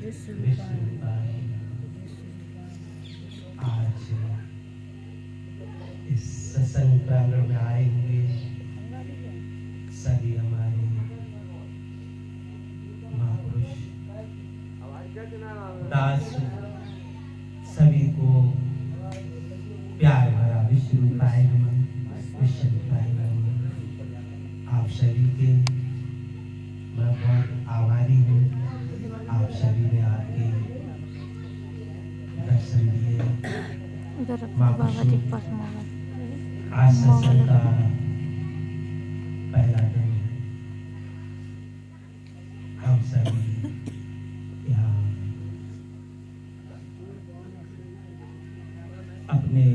विश्वरूपाय। आज इस सत्संग प्रांगण में आए हुए सभी हमारे महापुरुष दास सभी को प्यार भरा विश्वरूपाय नमः, विश्वरूपाय नमः। आप सभी के मैं बहुत आभारी हूँ। आप सभी ने आके दर्शन दिए। आज सत्संग का पहला दिन है। हम सभी यहाँ अपने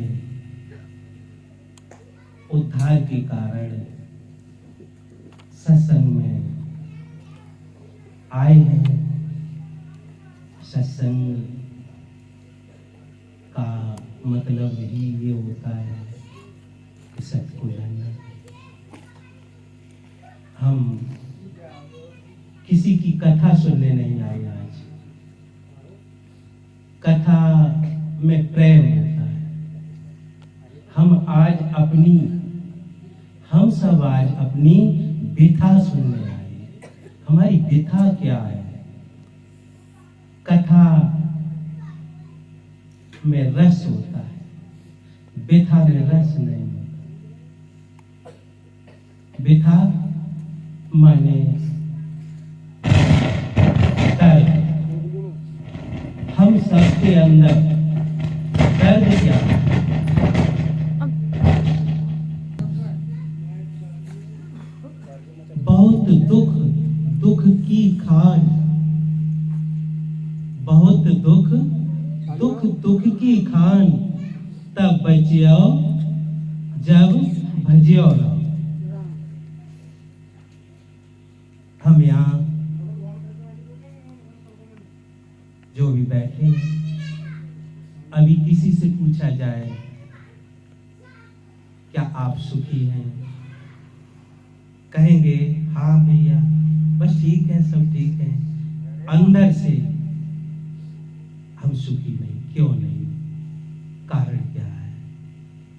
उद्धार के कारण सत्संग में आए हैं। सत्संग का मतलब ही ये होता है कि सत्य को जानना। हम किसी की कथा सुनने नहीं आए। आज कथा में प्रेम होता है। हम सब आज अपनी व्यथा सुनने आए। हमारी व्यथा क्या है? कथा में रस होता है, व्यथा में रस नहीं होता। व्यथा माने दर्द। हम सबके अंदर दर्द क्या है? बहुत दुख की खान, बहुत दुख की खान, तब बचियो जब भजियो। हम यहाँ जो भी बैठे हैं, अभी किसी से पूछा जाए क्या आप सुखी हैं, कहेंगे हाँ भैया बस ठीक है, सब ठीक है। अंदर से हम सुखी नहीं। क्यों नहीं? कारण क्या है?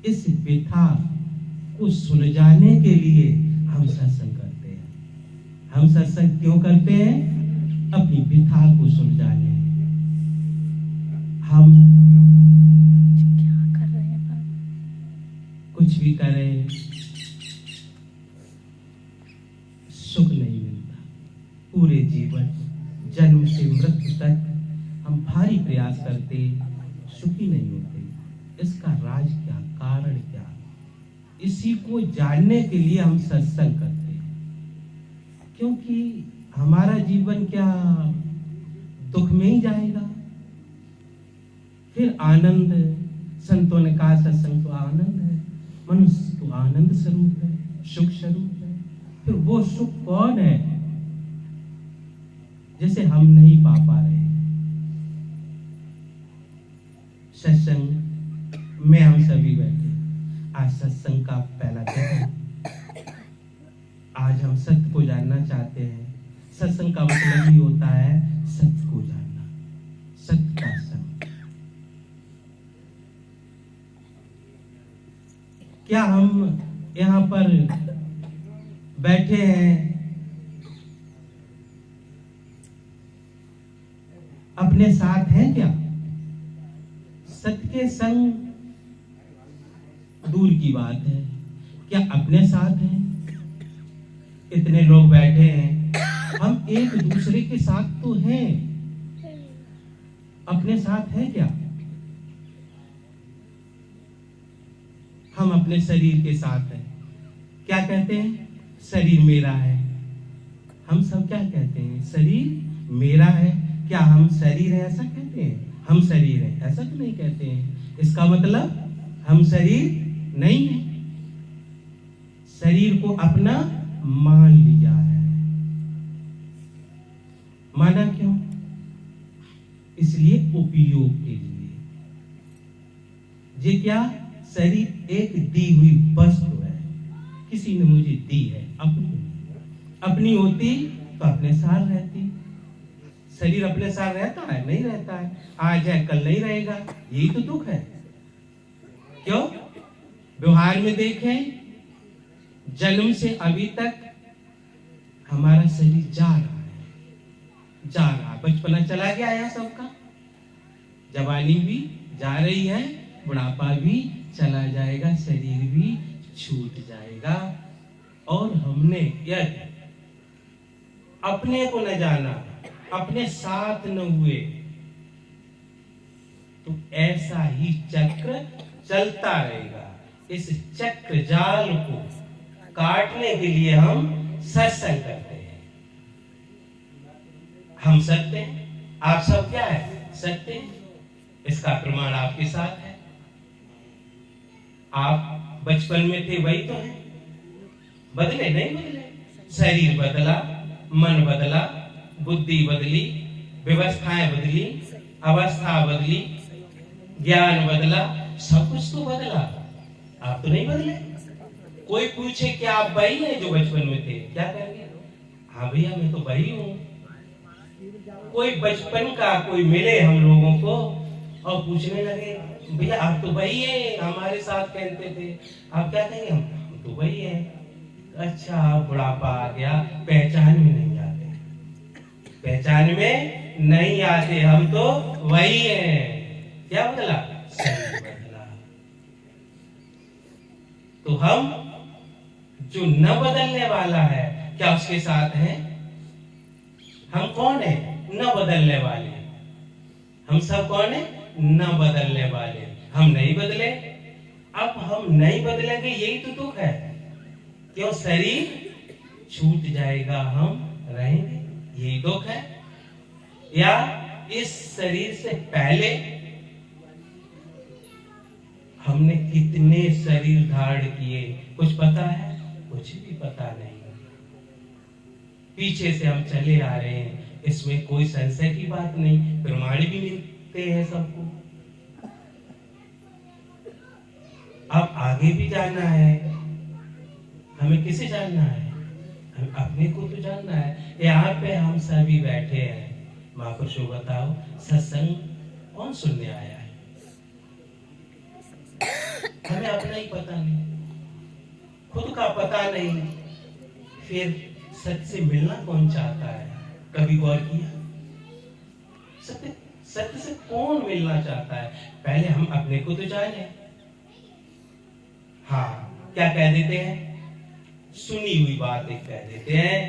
इस व्यथा को सुलझाने के लिए हम सत्संग करते हैं। हम सत्संग क्यों करते हैं? अपनी व्यथा को सुलझाने। हम क्या कर रहे हैं? कुछ भी करें, सुख नहीं मिलता। पूरे जीवन जन्म से मृत्यु तक हम भारी प्रयास करते, सुखी नहीं होते। इसका राज क्या? कारण क्या? इसी को जानने के लिए हम सत्संग करते हैं। क्योंकि हमारा जीवन क्या दुख में ही जाएगा? फिर आनंद, संतों ने कहा सत्संग तो आनंद है, मनुष्य तो आनंद स्वरूप है, सुख स्वरूप है। फिर वो सुख कौन है जिसे हम नहीं पा रहे? सत्संग में हम सभी बैठे। आज सत्संग का पहला दिन है। आज हम सत्य को जानना चाहते हैं। सत्संग का मतलब ही होता है सत्य को जानना, सत्य का संग। क्या हम यहाँ पर बैठे हैं अपने साथ हैं क्या? सत्य के संग दूर की बात है, क्या अपने साथ हैं? इतने लोग बैठे हैं, हम एक दूसरे के साथ तो हैं, अपने साथ हैं क्या? हम अपने शरीर के साथ हैं। क्या कहते हैं? शरीर मेरा है। हम सब क्या कहते हैं? शरीर मेरा है। क्या हम शरीर है ऐसा कहते हैं? हम शरीर है ऐसा तो नहीं कहते हैं। इसका मतलब हम शरीर नहीं है। शरीर को अपना मान लिया है। माना क्यों? इसलिए उपयोग के लिए। ये क्या? शरीर एक दी हुई वस्तु है, किसी ने मुझे दी है। अपनी होती तो अपने साथ रहती। शरीर अपने साथ रहता है? नहीं रहता है। आज है कल नहीं रहेगा, यही तो दुख है। क्यों? व्यवहार में देखें, जन्म से अभी तक हमारा शरीर जा रहा है। बचपना चला गया है सबका, जवानी भी जा रही है, बुढ़ापा भी चला जाएगा, शरीर भी छूट जाएगा। और हमने यदि अपने को न जाना, अपने साथ न हुए, तो ऐसा ही चक्र चलता रहेगा। इस चक्र जाल को काटने के लिए हम सत्संग करते हैं। हम सत्य हैं, आप सब क्या है? सत्य हैं। इसका प्रमाण आपके साथ है। आप बचपन में थे वही तो है, बदले नहीं बदले। शरीर बदला, मन बदला, बुद्धि बदली, व्यवस्थाएं बदली, अवस्था बदली, ज्ञान बदला, सब कुछ तो बदला, आप तो नहीं बदले। कोई पूछे कि आप वही हैं जो बचपन में थे, क्या कहेंगे? हाँ भैया मैं तो वही हूँ। कोई बचपन का कोई मिले हम लोगों को और पूछने लगे भैया आप तो वही है हमारे साथ कहते थे, आप क्या कहेंगे? हम तो वही है। अच्छा, बुढ़ापा आ गया, पहचान में नहीं आते, पहचान में नहीं आते, हम तो वही हैं। क्या बदला? शरीर बदला। तो हम जो न बदलने वाला है, क्या उसके साथ हैं? हम कौन है? न बदलने वाले। हम सब कौन है? न बदलने वाले। हम नहीं बदले, अब हम नहीं बदलेंगे, यही तो दुख है। क्यों? शरीर छूट जाएगा, हम रहेंगे, यही दुख है। या इस शरीर से पहले हमने कितने शरीर धारण किए, कुछ पता है? कुछ भी पता नहीं। पीछे से हम चले आ रहे हैं, इसमें कोई संशय की बात नहीं, प्रमाण भी मिलते हैं सबको। अब आगे भी जाना है, हमें किसे जानना है? हमें अपने को तो जानना है। यहाँ पे हम सभी बैठे हैं, महापुरुषों बताओ सत्संग कौन सुनने आया है? हमें अपना ही पता नहीं, खुद का पता नहीं, फिर सत्य से मिलना कौन चाहता है? कभी गौर किया? सत्य से कौन मिलना चाहता है? पहले हम अपने को तो जाने। हाँ, क्या कह देते हैं? सुनी हुई बात एक कह देते हैं,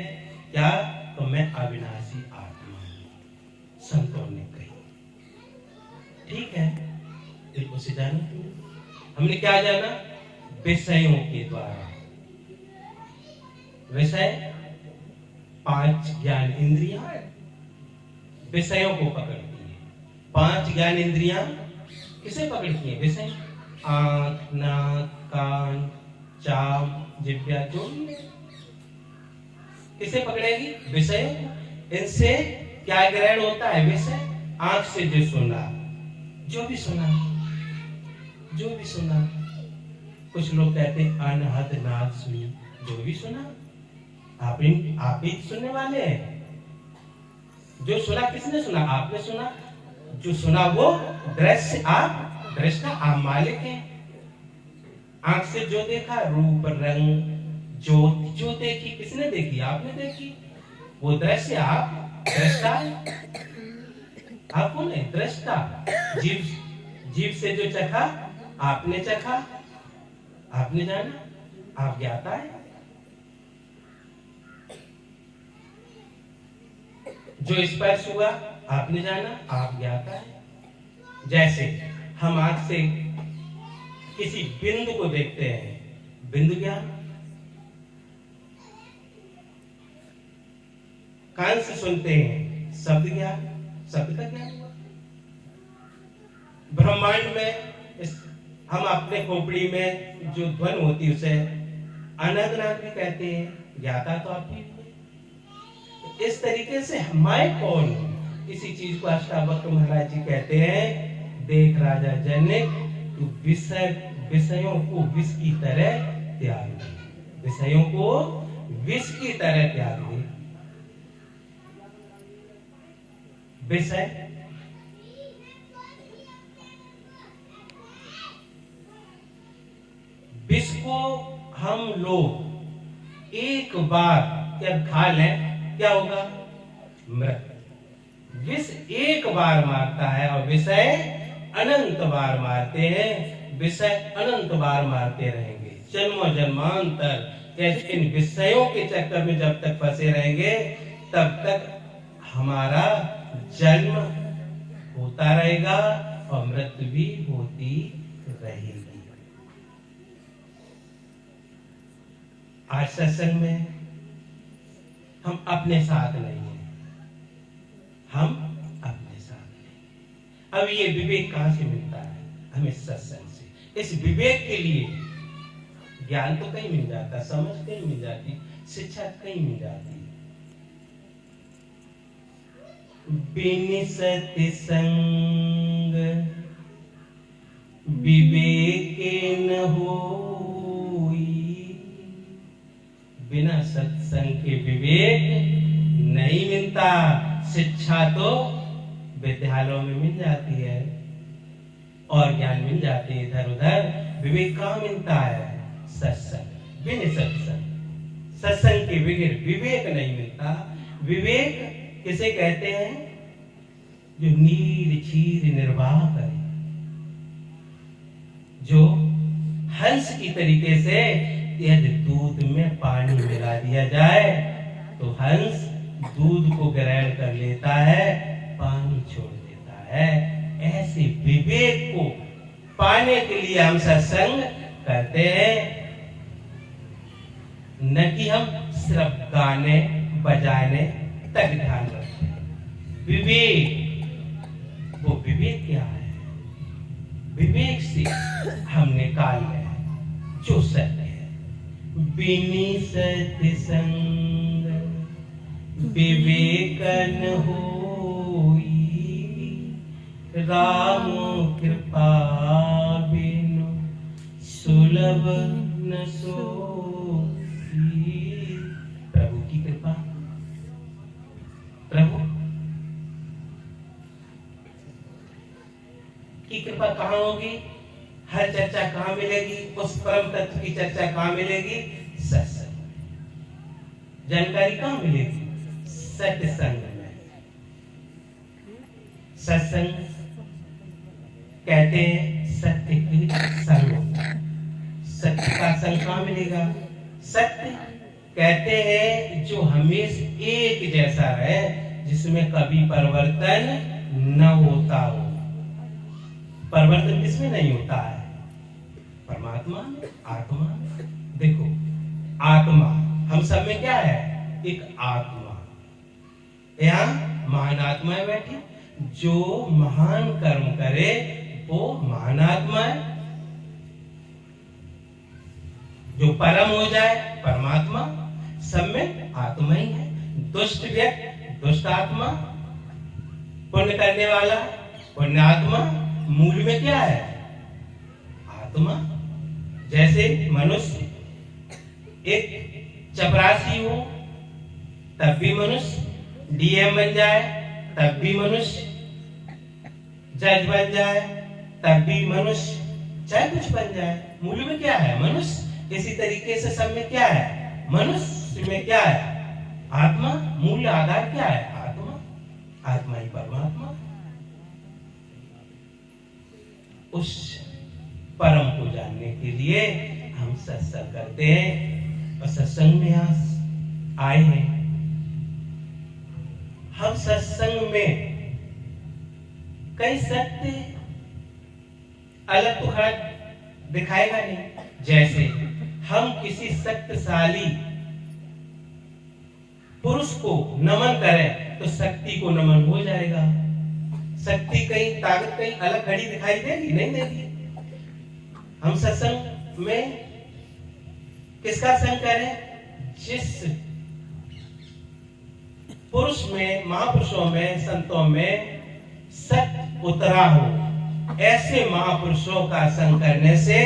क्या? तो मैं अविनाशी आत्मा हूं, संतों ने कही। ठीक है, फिर उसे जाना तुमने। हमने क्या जाना? विषयों के द्वारा। विषय 5 ज्ञान इंद्रियां विषयों को पकड़ती है। 5 ज्ञान इंद्रियां किसे पकड़ती है? विषय। आंख, नाक, कान, चाम, जिह्वा, जो भी है, किसे पकड़ेगी? विषय। इनसे क्या ग्रहण होता है? विषय। आंख से जो सुना, जो भी सुना, जो भी सुना। कुछ लोग कहते हैं अनहद नाद सुनी, जो भी सुना। आप ही सुनने वाले हैं। जो सुना किसने सुना? आपने सुना। जो सुना वो दृश्य, आप दृष्टा, आप मालिक हैं। आंख से जो देखा, रूप, रंग, ज्योति जो देखी, किसने देखी? आपने देखी। वो दृश्य, आप दृष्टा है। आप कौन है? दृष्टा। जीव से जो चखा, आपने चखा, आपने जाना, आप ज्ञाता है। जो स्पर्श हुआ, आपने जाना, आप ज्ञाता है। जैसे हम आंख से किसी बिंदु को देखते हैं, बिंदु ज्ञान। कान से सुनते हैं, शब्द ज्ञान, शब्द का ज्ञान हुआ। ब्रह्मांड में हम अपने खोपड़ी में जो ध्वनि होती है उसे अनंतनाद भी कहते हैं, ज्ञाता तो आप ही हुए। इस तरीके से मैं कौन हूं, इसी चीज को अष्टावक्र महाराज जी कहते हैं, देख राजा जनक, तू विषयों को विष की तरह त्याग दे, विषयों को विष की तरह त्याग दे। विषय विष को हम लोग एक बार जब खा लें क्या होगा? मृत्यु। विष एक बार मारता है और विषय अनंत बार मारते हैं। विषय अनंत बार मारते रहेंगे जन्मों जन्मांतर। इन विषयों के चक्कर में जब तक फंसे रहेंगे तब तक हमारा जन्म होता रहेगा और मृत्यु भी होती रहेगी। आज सत्संग में हम अपने साथ नहीं हैं, हम अपने साथ नहीं। अब ये विवेक कहां से मिलता है? हमें सत्संग से। इस विवेक के लिए ज्ञान तो कहीं मिल जाता, समझ कहीं मिल जाती, शिक्षा कहीं मिल जाती। बिन सत्संग विवेक न होई। बिना सत्संग के विवेक नहीं मिलता। शिक्षा तो विद्यालयों में मिल जाती है और ज्ञान मिल जाती है इधर उधर। विवेक कहाँ मिलता है? सत्संग। बिन सत्संग के बगैर विवेक नहीं मिलता। विवेक किसे कहते हैं? जो नीर क्षीर निर्वाह करे, जो हंस की तरीके से यदि दूध में पानी मिला दिया जाए तो हंस दूध को ग्रहण कर लेता है, पानी छोड़ देता है। ऐसे विवेक को पाने के लिए हम सत्संग करते हैं, न कि हम सिर्फ गाने बजाने तक ध्यान रखते हैं। विवेक, वो विवेक क्या है? विवेक से हम निकाल रहे हैं जो सत्य है। बिनि सत्संग विवेक न होई। राम कृपा बिनु सुलभ न सोई। प्रभु की कृपा, प्रभु की कृपा कहाँ होगी? हर चर्चा कहाँ मिलेगी? उस परम तत्व की चर्चा कहाँ मिलेगी? सत्संग। जानकारी कहाँ मिलेगी? सत्संग में। सत्संग कहते हैं सत्य की संग। सत्य का संग कहाँ मिलेगा? सत्य कहते हैं जो हमेशा एक जैसा रहे, जिसमें कभी परिवर्तन न होता हो। परिवर्तन किसमें नहीं होता है? परमात्मा, आत्मा। देखो आत्मा हम सब में क्या है? एक आत्मा। यहाँ महान आत्माएं बैठी, जो महान कर्म करे वो महान आत्मा है। जो परम हो जाए परमात्मा। सब में आत्मा ही है। दुष्ट व्यक्ति दुष्ट आत्मा, पुण्य करने वाला पुण्य आत्मा। मूल में क्या है? आत्मा। जैसे मनुष्य एक चपरासी हो तब भी मनुष्य, डीएम बन जाए तब भी मनुष्य, जज बन जाए तब भी मनुष्य, चाहे कुछ बन जाए, मूल में क्या है? मनुष्य। इसी तरीके से सब में क्या है? मनुष्य में क्या है? आत्मा। मूल आधार क्या है? आत्मा। आत्मा ही परमात्मा। उस परम को जानने के लिए हम सत्संग करते हैं और सत्संग में आए हैं। हम सत्संग में कई सत्य अलग तो खड़ा दिखाएगा नहीं। जैसे हम किसी शक्तिशाली पुरुष को नमन करें तो शक्ति को नमन हो जाएगा। शक्ति कहीं, ताकत कहीं अलग खड़ी दिखाई देगी? नहीं देगी। हम सत्संग में किसका संग करें? जिस पुरुष में, महापुरुषों में, संतों में सत्य उतरा हो, ऐसे महापुरुषों का संग करने से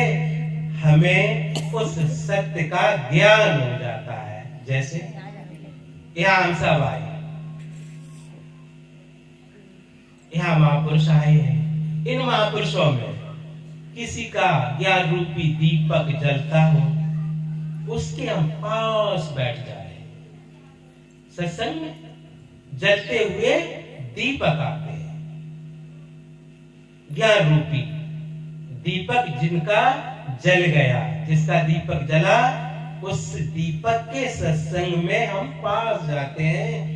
हमें उस सत्य का ज्ञान हो जाता है। जैसे यहाँ हम सब आए, यहाँ महापुरुष आए हैं। इन महापुरुषों में किसी का ज्ञान रूपी दीपक जलता हो, उसके हम पास बैठ जाए। सत्संग में जलते हुए दीपक आते हैं, ज्ञान रूपी दीपक जिनका जल गया, जिसका दीपक जला, उस दीपक के सत्संग में हम पास जाते हैं।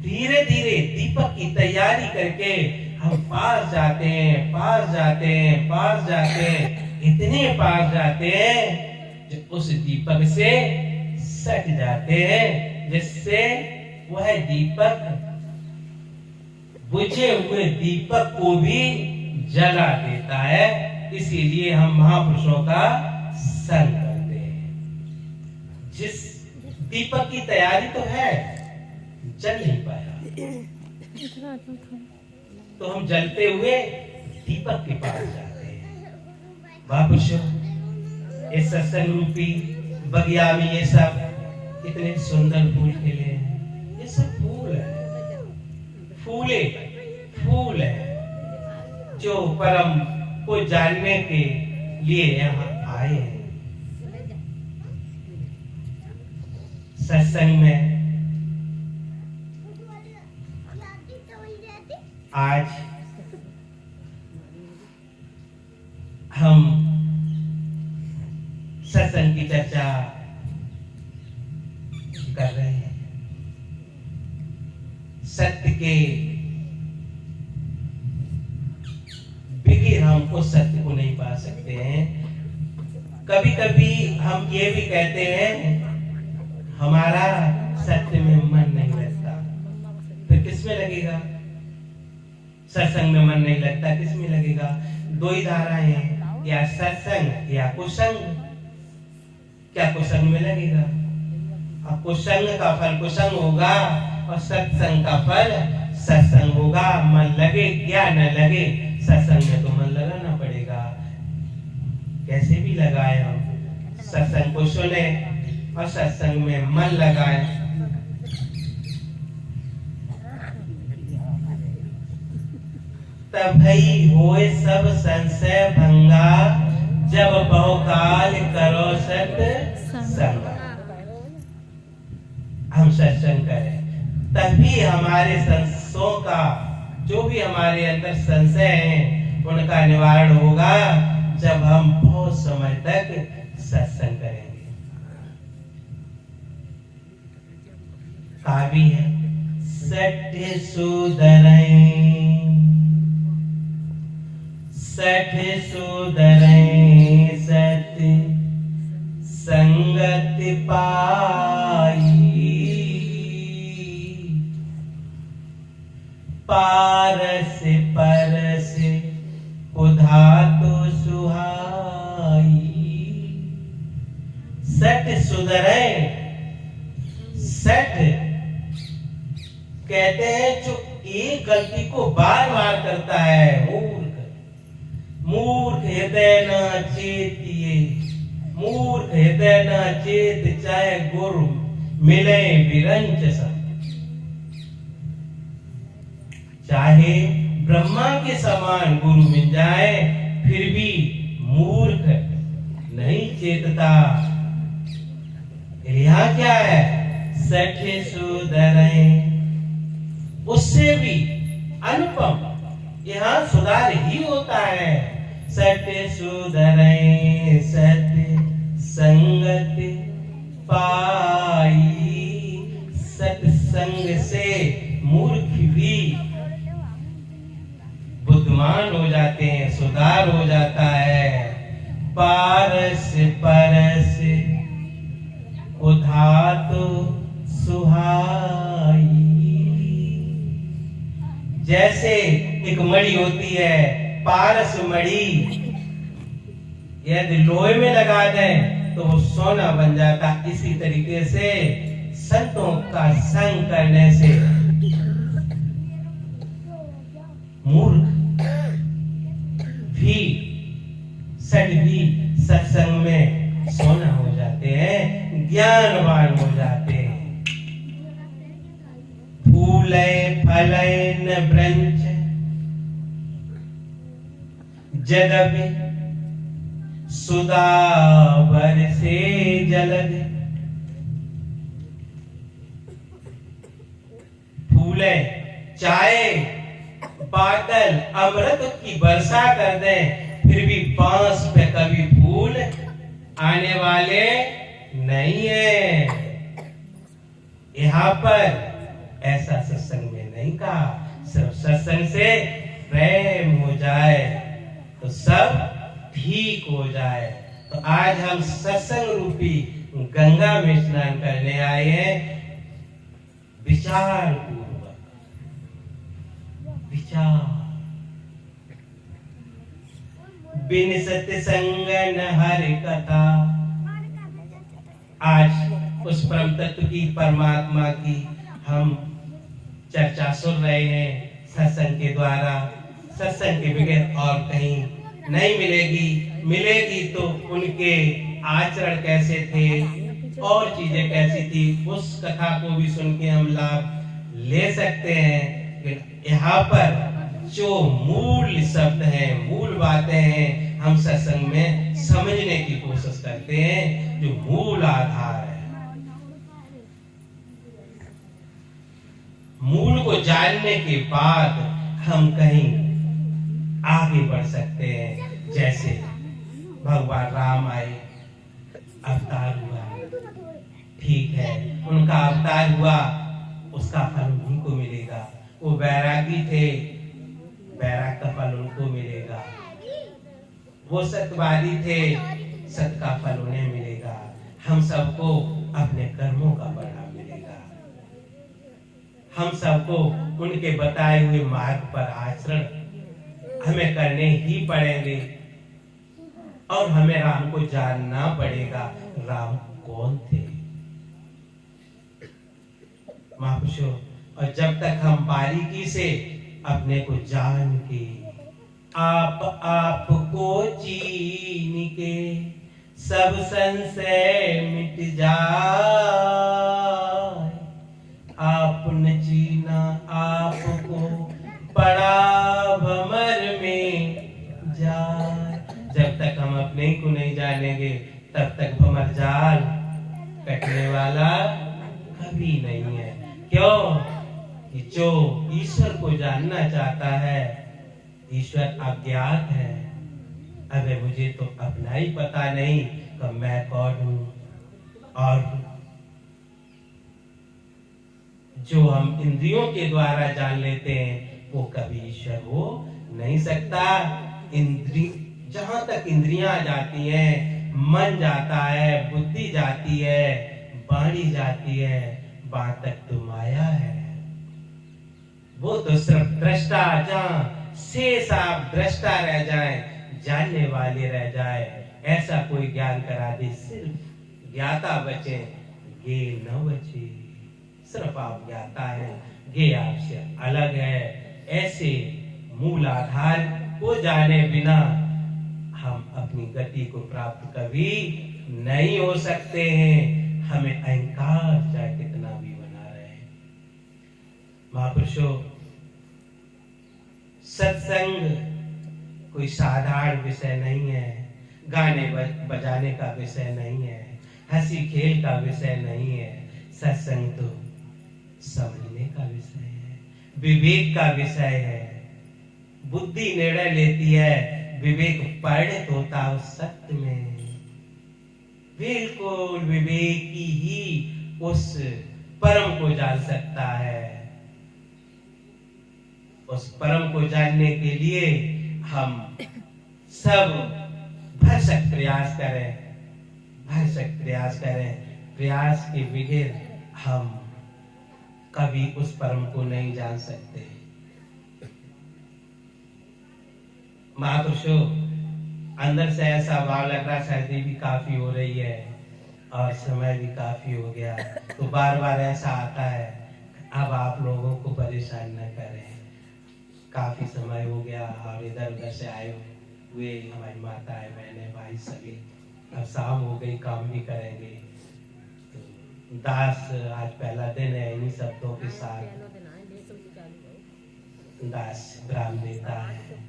धीरे धीरे दीपक की तैयारी करके हम पास जाते हैं, पास जाते हैं, पास जाते हैं, इतने पास जाते हैं जो उस दीपक से सट जाते हैं, जिससे वह दीपक बुझे हुए दीपक को भी जला देता है। इसीलिए हम महापुरुषों का संग करते हैं। जिस दीपक की तैयारी तो है, जल नहीं पाया, तो हम जलते हुए दीपक के पास जाते हैं। महापुरुषों, इस सत्संग रूपी बगिया में ये सब इतने सुंदर फूल खिले हैं। ये सब फूल है, फूल है जो परम को जानने के लिए यहाँ आए हैं। सत्संग में आज हम सत्संग की चर्चा कर रहे हैं। सत्य के बिगैर हमको सत्य को नहीं पा सकते हैं। कभी कभी हम ये भी कहते हैं हमारा सत्य में मन नहीं लगता, फिर किसमें लगेगा? सत्संग में मन नहीं लगता, किसमें लगेगा? दो ही धाराएं हैं, या सत्संग या कुसंग। क्या कुसंग में लगेगा? अब कुसंग का फल कुसंग होगा और सत्संग का फल सत्संग होगा। मन लगे या न लगे, सत्संग में तो मन लगाना पड़ेगा। कैसे भी लगाए हम, सत्संग को सुने और सत्संग में मन लगाए। तभी होए सब संशय भंगा, जब बहुकाल करो सत्संग। हम सत्संग करें, तभी हमारे संशयों का, जो भी हमारे अंदर संशय है, उनका निवारण होगा जब हम बहुत समय तक सत्संग करेंगे। कहा भी है, सत्य सुधरें, सत्य सुधरें, सत्य संगत पाई, पारस परस उधा तो सुहाई। सत्य सुधरे, सत्य कहते हैं जो एक गलती को बार बार करता है। मूर्ख हृदय न चेतिए, मूर्ख हृदय न चेत, चाहे गुरु मिले विरंच सब। चाहे ब्रह्मा के समान गुरु मिल जाए, फिर भी मूर्ख नहीं चेतता। यहाँ क्या है? सत्य सुधरे, उससे भी अनुपम यहाँ सुधार ही होता है। सत्य सुधरे, सत्य संगत पाई। सत्संग से मूर्ख भी बुद्धिमान हो जाते हैं, सुधार हो जाता है। पारस परस उधात सुहाई। जैसे एक मणि होती है, पारस मणि, यदि लोहे में लगा दें तो वो सोना बन जाता। इसी तरीके से संतों का संग करने से मूर्ख भी, सट भी सत्संग में सोना हो जाते हैं, ज्ञानवान हो जाते हैं। फूले फले न ब्रंच जदपि सुधा बरसे जलद, फूले चाहे बादल अमृत की वर्षा कर दें, फिर भी बांस पे कभी फूल आने वाले नहीं है। यहाँ पर ऐसा सत्संग में नहीं कहा, सिर्फ सत्संग से प्रेम हो जाए तो सब ठीक हो जाए। तो आज हम सत्संग रूपी गंगा में स्नान करने आए हैं। विचार पूर्वक विचार, बिन सत्संग न हरि कथा। आज उस परम तत्व की, परमात्मा की हम चर्चा सुन रहे हैं सत्संग के द्वारा। सत्संग के बगैर और कहीं नहीं मिलेगी। मिलेगी तो उनके आचरण कैसे थे और चीजें कैसी थी, उस कथा को भी सुन के हम लाभ ले सकते हैं। यहाँ पर जो मूल शब्द हैं, मूल बातें हैं, हम सत्संग में समझने की कोशिश करते हैं, जो मूल आधार है। मूल को जानने के बाद हम कहीं आगे बढ़ सकते हैं। जैसे भगवान राम आए, अवतार हुआ, ठीक है, उनका अवतार हुआ, उसका फल उन्हीं को मिलेगा। वो बैरागी थे, बैराग का फल उनको मिलेगा। वो सत्यवादी थे, सत्य का फल उन्हें मिलेगा। हम सबको अपने कर्मों का परिणाम मिलेगा। हम सबको उनके बताए हुए मार्ग पर आचरण हमें करने ही पड़ेंगे और हमें राम को जानना पड़ेगा। राम कौन थे महापुरुषों? और जब तक हम बारीकी से अपने को जान के, आप को चीन के, सब संशय मिट जाए। आपने चीना आपको पड़ा भमर में जाए। जब तक हम अपने को नहीं जानेंगे तब तक भमर जाल कटने वाला कभी नहीं है। क्यों? कि जो ईश्वर को जानना चाहता है, ईश्वर अज्ञात है। अबे मुझे तो अपना ही पता नहीं कि मैं कौन हूं। और जो हम इंद्रियों के द्वारा जान लेते हैं वो कभी ईश्वर हो नहीं सकता। जहां तक इंद्रियां जाती हैं, मन जाता है, बुद्धि जाती है, वाणी जाती है, वहां तक तो माया है। वो तो सिर्फ दृष्टा, जहां शेष आप दृष्टा रह जाए, जानने वाले रह जाए, ऐसा कोई ज्ञान करा दे, सिर्फ ज्ञाता बचे, गे न बचे। सिर्फ आप ज्ञाता है, गे आपसे अलग है। ऐसे मूल आधार को जाने बिना हम अपनी गति को प्राप्त कभी नहीं हो सकते हैं। हमें अहंकार चाहे कितना भी बना रहे। महापुरुषों, सत्संग कोई साधारण विषय नहीं है, गाने बजाने का विषय नहीं है, हंसी खेल का विषय नहीं है। सत्संग तो समझने का विषय है, विवेक का विषय है। बुद्धि निर्णय लेती है, विवेक परिणत होता है उस सत्य में। बिल्कुल विवेकी ही उस परम को जान सकता है। उस परम को जानने के लिए हम सब भरसक प्रयास करें, भरसक प्रयास करें। प्रयास के बगैर हम कभी उस परम को नहीं जान सकते। महापुरुषों, अंदर से ऐसा भाव लग रहा, सर्दी भी काफी हो रही है और समय भी काफी हो गया, तो बार बार ऐसा आता है। अब आप लोगों को परेशान न करें, काफी समय हो गया और इधर उधर से आए हुए हमारी माताएं, बहनें, भाई सभी, अब शाम हो गई, काम भी करेंगे। तो दास आज पहला दिन है, इन्हीं शब्दों के साथ दास विराम देता है।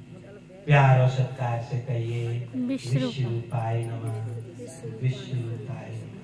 प्यार और सत्कार से कहिए विश्व विश्व रूपाय नमः, विश्व रूपाय नमः।